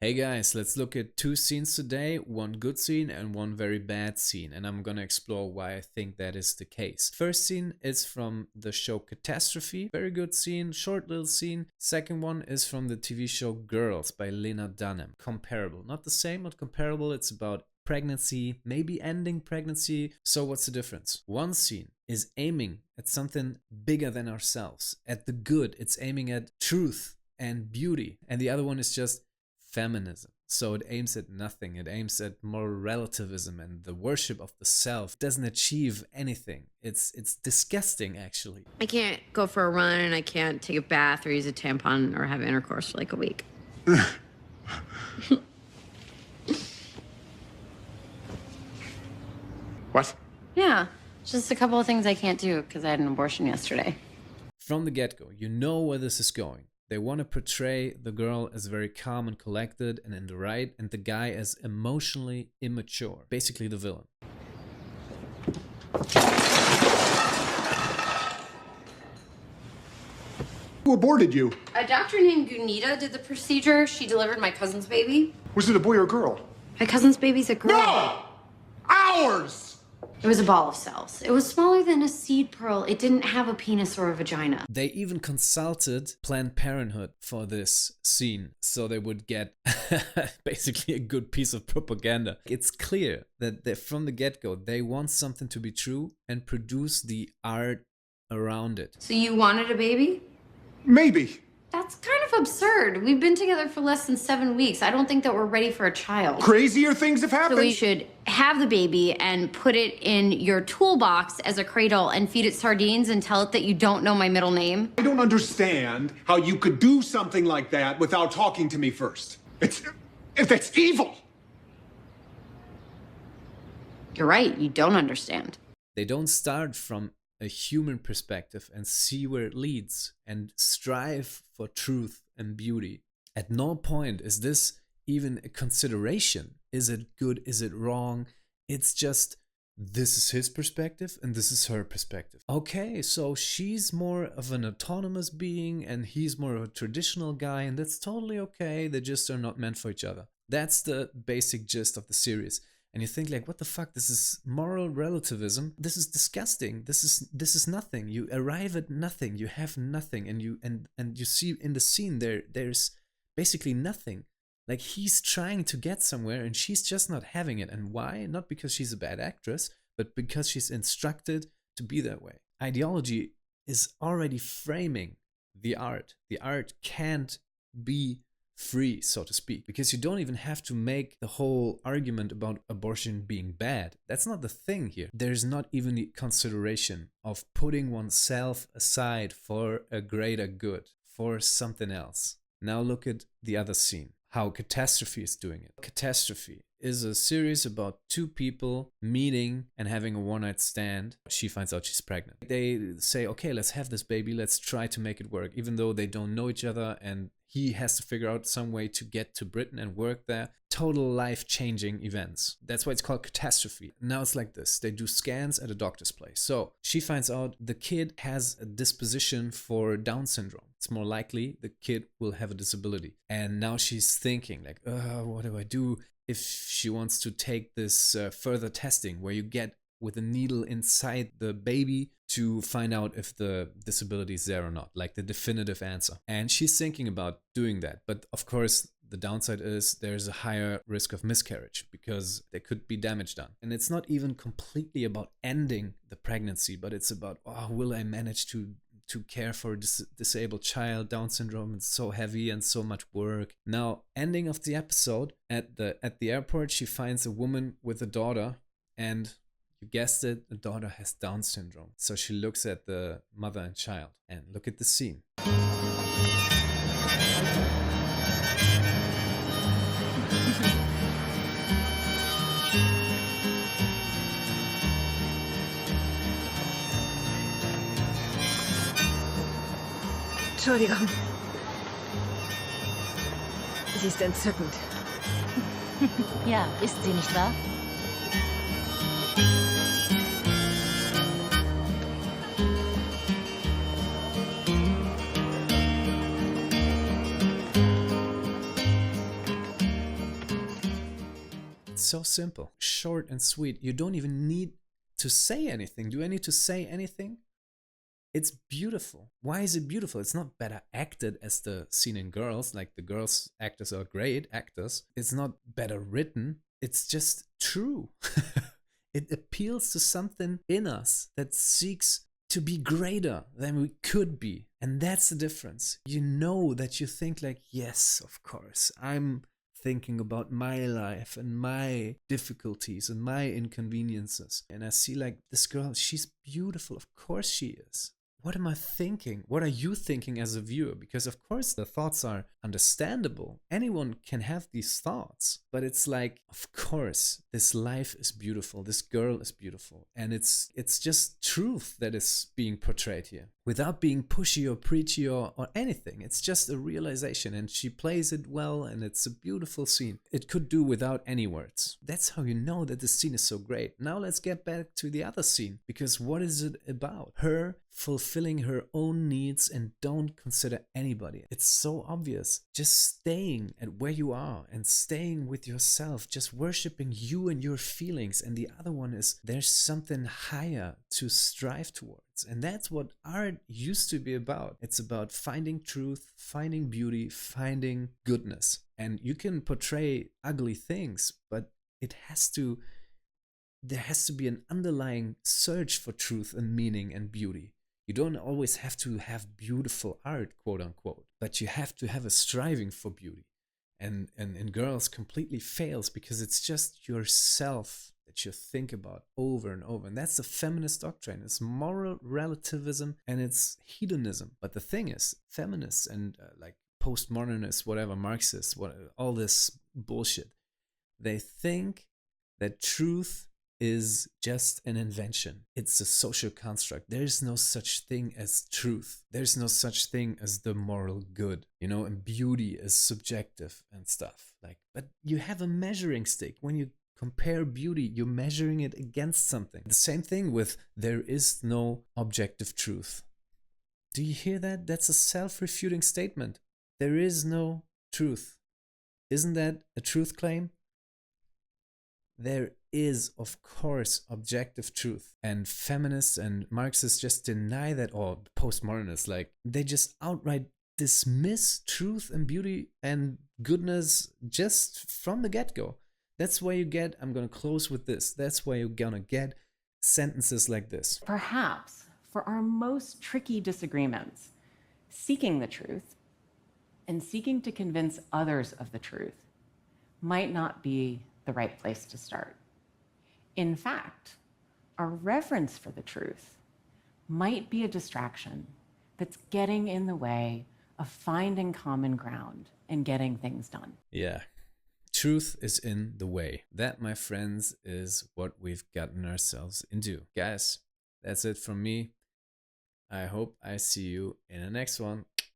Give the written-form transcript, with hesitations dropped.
Hey guys, let's look at two scenes today, one good scene and one very bad scene, and I'm gonna explore why I think that is the case. First scene is from the show Catastrophe, very good scene, short little scene. Second one is from the TV show Girls by Lena Dunham. Comparable, not the same, but comparable. It's about pregnancy, maybe ending pregnancy. So what's the difference? One scene is aiming at something bigger than ourselves, at the good. It's aiming at truth and beauty, and the other one is just feminism. So it aims at nothing. It aims at moral relativism and the worship of the self. It doesn't achieve anything. It's disgusting, actually. I can't go for a run and I can't take a bath or use a tampon or have intercourse for like a week. What? Yeah, just a couple of things I can't do because I had an abortion yesterday. From the get-go, you know where this is going. They want to portray the girl as very calm and collected and in the right, and the guy as emotionally immature. Basically the villain. Who aborted you? A doctor named Gunita did the procedure. She delivered my cousin's baby. Was it a boy or a girl? My cousin's baby's a girl. No! Ours! It was a ball of cells. It was smaller than a seed pearl. It didn't have a penis or a vagina. They even consulted Planned Parenthood for this scene, so they would get basically a good piece of propaganda. It's clear that from the get-go, they want something to be true and produce the art around it. So you wanted a baby? Maybe. That's kind of absurd. We've been together for less than 7 weeks. I don't think that we're ready for a child. Crazier things have happened. So we should have the baby and put it in your toolbox as a cradle and feed it sardines and tell it that you don't know my middle name. I don't understand how you could do something like that without talking to me first. That's evil. You're right, you don't understand. They don't start from a human perspective and see where it leads and strive for truth and beauty. At no point is this even a consideration. Is it good? Is it wrong? It's just, this is his perspective and this is her perspective. Okay, so she's more of an autonomous being and he's more of a traditional guy, and that's totally okay. They just are not meant for each other. That's the basic gist of the series. And you think like, what the fuck? This is moral relativism. This is disgusting. This is nothing. You arrive at nothing. You have nothing, and you see in the scene there's basically nothing. Like, he's trying to get somewhere and she's just not having it. And why? Not because she's a bad actress, but because she's instructed to be that way. Ideology is already framing the art. The art can't be free, so to speak, because you don't even have to make the whole argument about abortion being bad. That's not the thing here. There's not even the consideration of putting oneself aside for a greater good, for something else. Now look at the other scene, how Catastrophe is doing it. Catastrophe is a series about two people meeting and having a one-night stand. She finds out she's pregnant. They say, okay, let's have this baby, let's try to make it work, even though they don't know each other, and he has to figure out some way to get to Britain and work there. Total life-changing events. That's why it's called Catastrophe. Now it's like this. They do scans at a doctor's place. So she finds out the kid has a disposition for Down syndrome. It's more likely the kid will have a disability. And now she's thinking like, what do I do if she wants to take this further testing where you get with a needle inside the baby to find out if the disability is there or not, like the definitive answer. And she's thinking about doing that. But of course, the downside is there's a higher risk of miscarriage because there could be damage done. And it's not even completely about ending the pregnancy, but it's about, will I manage to care for a disabled child? Down syndrome is so heavy and so much work. Now, ending of the episode, at the airport, she finds a woman with a daughter, and you guessed it, the daughter has Down syndrome. So she looks at the mother and child, and look at the scene. Entschuldigung. Sie ist entzückend. Ja, ist sie nicht wahr? It's so simple, short and sweet. You don't even need to say anything. Do I need to say anything? It's beautiful. Why is it beautiful? It's not better acted as the scene in Girls, like the girls actors are great actors. It's not better written. It's just true. It appeals to something in us that seeks to be greater than we could be. And that's the difference. You know that you think like, yes, of course, I'm thinking about my life and my difficulties and my inconveniences. And I see like this girl, she's beautiful. Of course she is. What am I thinking? What are you thinking as a viewer? Because of course the thoughts are understandable. Anyone can have these thoughts, but it's like, of course, this life is beautiful. This girl is beautiful. And it's just truth that is being portrayed here without being pushy or preachy or anything. It's just a realization, and she plays it well, and it's a beautiful scene. It could do without any words. That's how you know that the scene is so great. Now let's get back to the other scene, because what is it about? Her fulfilling her own needs and don't consider anybody. It's so obvious. Just staying at where you are and staying with yourself, just worshiping you and your feelings. And the other one is there's something higher to strive towards. And that's what art used to be about. It's about finding truth, finding beauty, finding goodness. And you can portray ugly things, but there has to be an underlying search for truth and meaning and beauty. You don't always have to have beautiful art, quote unquote, but you have to have a striving for beauty. And in Girls completely fails because it's just yourself that you think about over and over. And that's the feminist doctrine. It's moral relativism and it's hedonism. But the thing is, feminists and like postmodernists, whatever, Marxists, all this bullshit, they think that truth is just an invention. It's a social construct. There's no such thing as truth. There's no such thing as the moral good, and beauty is subjective and stuff. But you have a measuring stick. When you compare beauty, you're measuring it against something. The same thing with there is no objective truth. Do you hear that? That's a self-refuting statement. There is no truth. Isn't that a truth claim? There is, of course, objective truth. And feminists and Marxists just deny that, or postmodernists, they just outright dismiss truth and beauty and goodness just from the get-go. That's why you get, I'm going to close with this, that's why you're going to get sentences like this. Perhaps, for our most tricky disagreements, seeking the truth and seeking to convince others of the truth might not be the right place to start. In fact, our reverence for the truth might be a distraction that's getting in the way of finding common ground and getting things done. Yeah, truth is in the way. That, my friends, is what we've gotten ourselves into. Guys, that's it from me. I hope I see you in the next one.